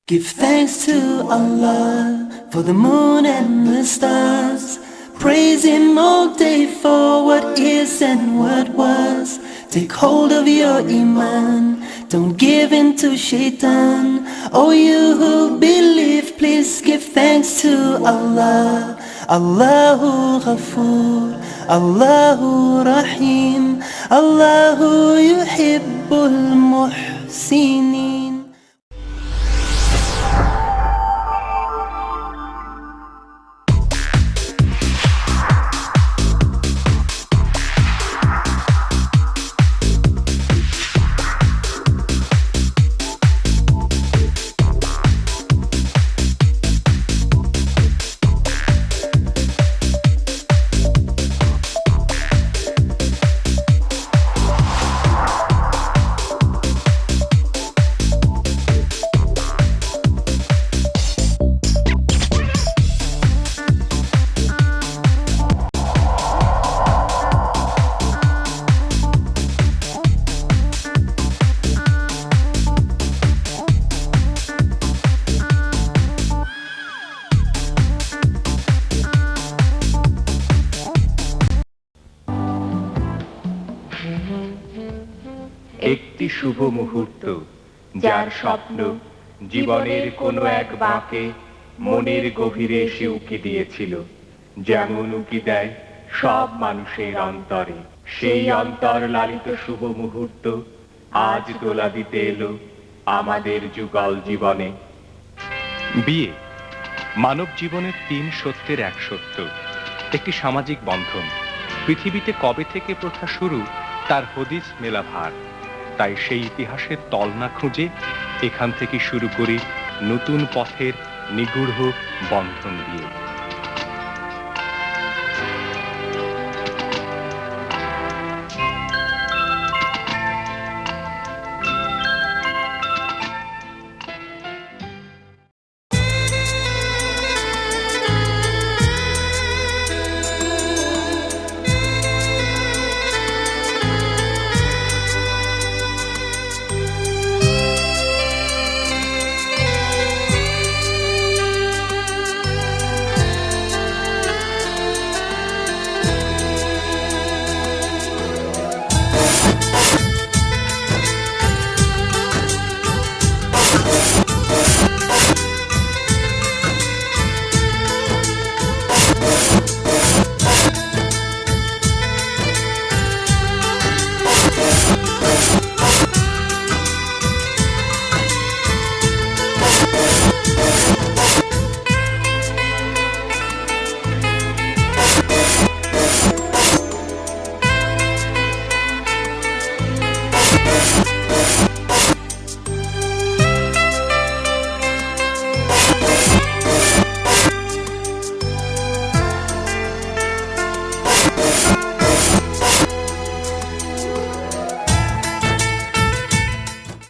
Give thanks to Allah for the moon and the stars. Praise Him all day for what is and what was. Take hold of your iman, don't give in to shaitan. Oh, you who believe, please give thanks to Allah. Allahu Ghafoor, Allahu Rahim, Allahu Yuhibbul Muhsinin. একটি শুভ মুহূর্ত, যার স্বপ্ন জীবনের কোনো এক বাঁকে মনের গভীরে এসে উকি দিয়েছিল, যেমন উকি দেয় সব মানুষের অন্তরে। সেই অন্তর লালিত শুভ মুহূর্ত আজ দোলা দিতে এলো আমাদের যুগল জীবনে। বিয়ে মানব জীবনের ৩ সত্যের এক সত্য, একটি সামাজিক বন্ধন। পৃথিবীতে কবে থেকে প্রথা শুরু তার হদিস মেলা ভার। তাই সেই ইতিহাসের তল না খুঁজে এখান থেকে শুরু করি নতুন পথের নিগূঢ় বন্ধন দিয়ে।